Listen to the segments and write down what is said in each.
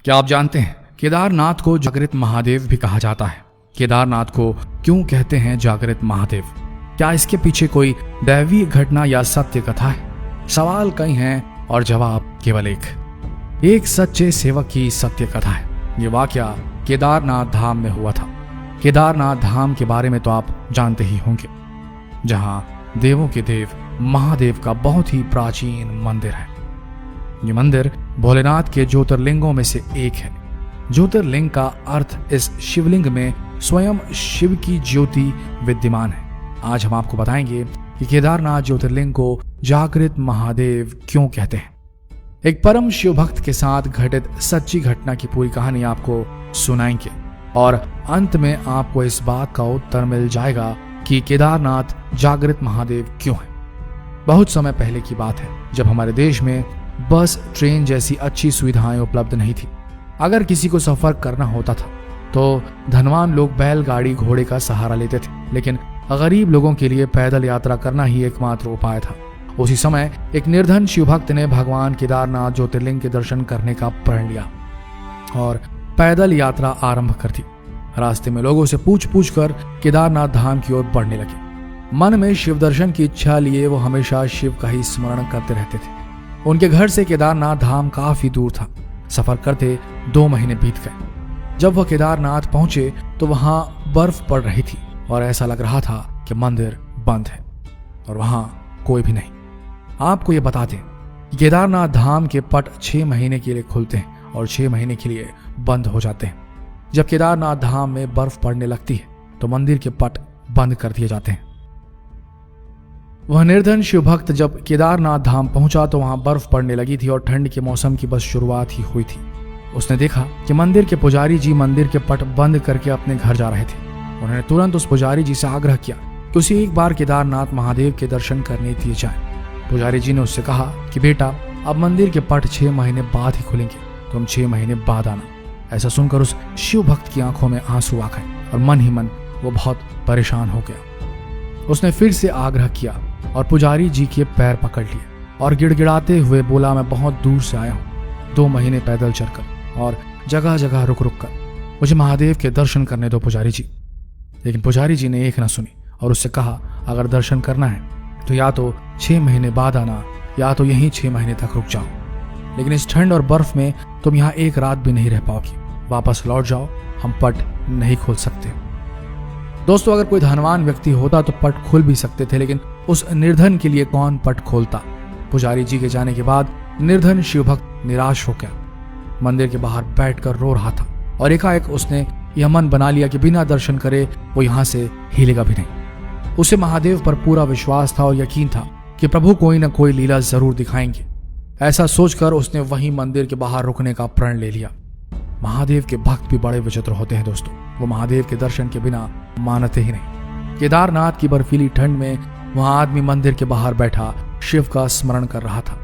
क्या आप जानते हैं केदारनाथ को जागृत महादेव भी कहा जाता है? केदारनाथ को क्यों कहते हैं जागृत महादेव? क्या इसके पीछे कोई दैवीय घटना या सत्य कथा है? सवाल कई हैं और जवाब केवल एक सच्चे सेवक की सत्य कथा है। ये वाकया केदारनाथ धाम में हुआ था। केदारनाथ धाम के बारे में तो आप जानते ही होंगे, जहां देवों के देव महादेव का बहुत ही प्राचीन मंदिर है। ये मंदिर भोलेनाथ के ज्योतिर्लिंगों में से एक है। ज्योतिर्लिंग का अर्थ इस शिवलिंग में स्वयं शिव की ज्योति विद्यमान है। आज हम आपको बताएंगे कि केदारनाथ ज्योतिर्लिंग को जागृत महादेव क्यों कहते हैं। एक परम शिव भक्त के साथ घटित सच्ची घटना की पूरी कहानी आपको सुनाएंगे और अंत में आपको इस बात का उत्तर मिल जाएगा कि केदारनाथ जागृत महादेव क्यों है। बहुत समय पहले की बात है, जब हमारे देश में बस, ट्रेन जैसी अच्छी सुविधाएं उपलब्ध नहीं थी। अगर किसी को सफर करना होता था तो धनवान लोग बैलगाड़ी, घोड़े का सहारा लेते थे, लेकिन गरीब लोगों के लिए पैदल यात्रा करना ही एकमात्र उपाय था। उसी समय एक निर्धन शिवभक्त ने भगवान केदारनाथ ज्योतिर्लिंग के दर्शन करने का प्रण लिया और पैदल यात्रा आरंभ कर दी। रास्ते में लोगों से पूछ कर केदारनाथ धाम की ओर बढ़ने लगे। मन में शिव दर्शन की इच्छा लिए वो हमेशा शिव का ही स्मरण करते रहते थे। उनके घर से केदारनाथ धाम काफी दूर था। सफर करते 2 महीने बीत गए। जब वह केदारनाथ पहुंचे तो वहां बर्फ पड़ रही थी और ऐसा लग रहा था कि मंदिर बंद है और वहां कोई भी नहीं। आपको ये बता दें कि केदारनाथ धाम के पट 6 महीने के लिए खुलते हैं और 6 महीने के लिए बंद हो जाते हैं। जब केदारनाथ धाम में बर्फ पड़ने लगती है तो मंदिर के पट बंद कर दिए जाते हैं। वह निर्धन शिव भक्त जब केदारनाथ धाम पहुंचा तो वहां बर्फ पड़ने लगी थी और ठंड के मौसम की बस शुरुआत ही हुई थी। उसने देखा कि मंदिर के पुजारी जी मंदिर के पट बंद करके अपने घर जा रहे थे। उन्होंने तुरंत उस पुजारी जी से आग्रह किया कि उसे एक बार केदारनाथ महादेव के दर्शन करने दिए जाए। पुजारी जी ने उससे कहा कि बेटा, अब मंदिर के पट 6 महीने बाद ही खुलेंगे, तुम 6 महीने बाद आना। ऐसा सुनकर उस शिव भक्त की आंखों में आंसू आ गए और मन ही मन वो बहुत परेशान हो गया। उसने फिर से आग्रह किया और पुजारी जी के पैर पकड़ लिए और गिड़गिड़ाते हुए बोला, मैं बहुत दूर से आया हूँ, 2 महीने पैदल चलकर और जगह जगह रुक रुक कर, मुझे महादेव के दर्शन करने दो पुजारी जी। लेकिन पुजारी जी ने एक न सुनी और उससे कहा, अगर दर्शन करना है तो या तो 6 महीने बाद आना या तो यहीं 6 महीने तक रुक जाओ, लेकिन इस ठंड और बर्फ में तुम यहाँ एक रात भी नहीं रह पाओगी। वापस लौट जाओ, हम पट नहीं खोल सकते। दोस्तों, अगर कोई धनवान व्यक्ति होता तो पट खोल भी सकते थे, लेकिन उस निर्धन के लिए कौन पट खोलता। पुजारी जी के जाने के बाद निर्धन शिवभक्त निराश हो गया, मंदिर के बाहर बैठकर रो रहा था और एकाएक उसने यह मन बना लिया कि बिना दर्शन करे वो यहाँ से हिलेगा भी नहीं। उसे महादेव पर पूरा विश्वास था और यकीन था कि प्रभु कोई न कोई लीला जरूर दिखाएंगे। ऐसा सोचकर उसने वहीं मंदिर के बाहर रुकने का प्रण ले लिया। महादेव के भक्त भी बड़े विचित्र होते हैं दोस्तों, वो महादेव के दर्शन के बिना मानते ही नहीं। केदारनाथ की बर्फीली ठंड में वहां आदमी मंदिर के बाहर बैठा शिव का स्मरण कर रहा था।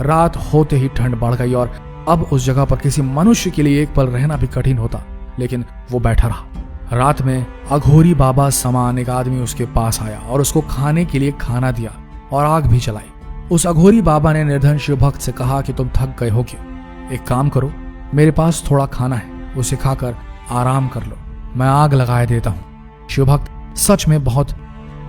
रात होते ही ठंड बढ़ गई और अब उस जगह पर किसी मनुष्य के लिए एक पल रहना भी कठिन होता, लेकिन वो बैठा रहा। रात में अघोरी बाबा समान एक आदमी उसके पास आया और उसको खाने के लिए खाना दिया और आग भी जलाई। उस अघोरी बाबा ने निर्धन शिव भक्त से कहा कि तुम थक गए होगे, एक काम करो, मेरे पास थोड़ा खाना है, उसे खाकर आराम कर लो, मैं आग लगाए देता हूँ। शिवभक्त सच में बहुत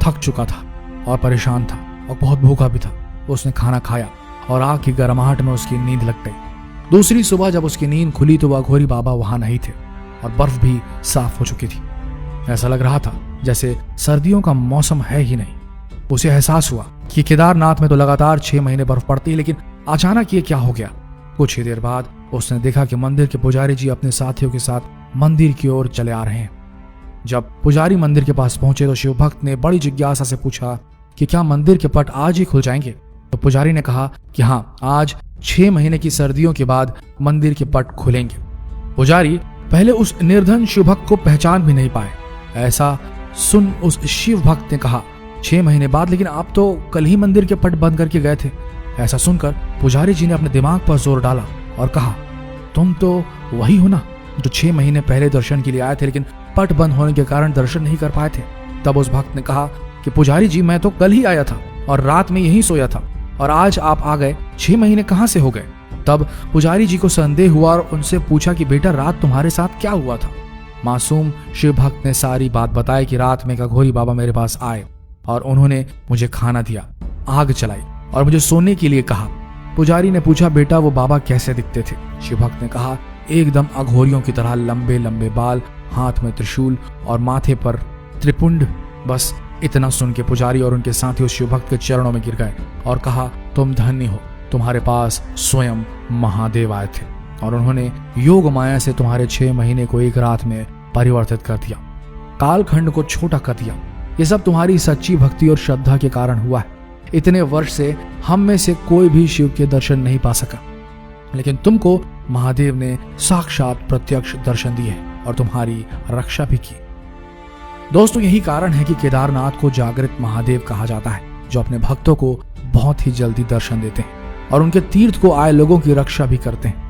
थक चुका था और परेशान था और बहुत भूखा भी था। उसने खाना खाया और आग की गर्माहट में उसकी नींद लग गई। दूसरी सुबह जब उसकी नींद खुली तो वह अघोरी बाबा वहां नहीं थे और बर्फ भी साफ हो चुकी थी। ऐसा लग रहा था जैसे सर्दियों का मौसम है ही नहीं। उसे एहसास हुआ कि केदारनाथ में तो लगातार 6 महीने बर्फ पड़ती है, लेकिन अचानक ये क्या हो गया। कुछ ही देर बाद उसने देखा कि मंदिर के पुजारी जी अपने साथियों के साथ मंदिर की ओर चले आ रहे हैं। जब पुजारी मंदिर के पास पहुंचे तो शिवभक्त ने बड़ी जिज्ञासा से पूछा कि क्या मंदिर के पट आज ही खुल जाएंगे। तो पुजारी ने कहा कि हाँ, आज 6 महीने की सर्दियों के बाद मंदिर के पट खुलेंगे। पुजारी पहले उस निर्धन शिवभक्त को पहचान भी नहीं पाए। ऐसा सुन उस शिव भक्त ने कहा, 6 महीने बाद, लेकिन आप तो कल ही मंदिर के पट बंद करके गए थे। ऐसा सुनकर पुजारी जी ने अपने दिमाग पर जोर डाला और कहा, तुम तो वही हो ना जो 6 महीने पहले दर्शन के लिए आए थे, लेकिन पट बंद होने के कारण दर्शन नहीं कर पाए थे। तब उस भक्त ने कहा कि पुजारी जी, मैं तो कल ही आया था और रात में यहीं सोया था और आज आप आ गए, 6 महीने कहां से हो गए। तब पुजारी जी को संदेह हुआ और उनसे पूछा कि बेटा रात तुम्हारे साथ क्या हुआ था। मासूम शिव भक्त ने सारी बात बताई कि रात में एक अघोरी बाबा मेरे पास आए और उन्होंने मुझे खाना दिया, आग जलाई और मुझे सोने के लिए कहा। पुजारी ने पूछा बेटा वो बाबा कैसे दिखते थे। शिव भक्त ने कहा एकदम अघोरियों की तरह, लंबे लंबे बाल, हाथ में त्रिशूल और माथे पर त्रिपुंड। बस इतना सुन के पुजारी और उनके साथी उस शिव भक्त के चरणों में गिर गए और कहा तुम धन्य हो, तुम्हारे पास स्वयं महादेव आए थे और उन्होंने योग माया से तुम्हारे 6 महीने को एक रात में परिवर्तित कर दिया, कालखंड को छोटा कर दिया। ये सब तुम्हारी सच्ची भक्ति और श्रद्धा के कारण हुआ है। इतने वर्ष से हम में से कोई भी शिव के दर्शन नहीं पा सका, लेकिन तुमको महादेव ने साक्षात प्रत्यक्ष दर्शन दिए और तुम्हारी रक्षा भी की। दोस्तों यही कारण है कि केदारनाथ को जागृत महादेव कहा जाता है, जो अपने भक्तों को बहुत ही जल्दी दर्शन देते हैं और उनके तीर्थ को आए लोगों की रक्षा भी करते हैं।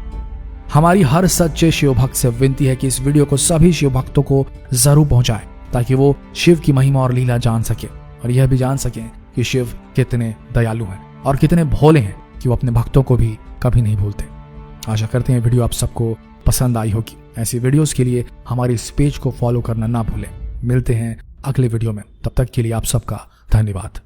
हमारी हर सच्चे शिव भक्त से विनती है कि इस वीडियो को सभी शिव भक्तों को जरूर पहुंचाएं, ताकि वो शिव की महिमा और लीला जान सके और यह भी जान सकें कि शिव कितने दयालु हैं और कितने भोले हैं कि वो अपने भक्तों को भी कभी नहीं भूलते। आशा करते हैं वीडियो आप सबको पसंद आई होगी। ऐसी वीडियोस के लिए हमारे इस पेज को फॉलो करना ना भूलें। मिलते हैं अगले वीडियो में, तब तक के लिए आप सबका धन्यवाद।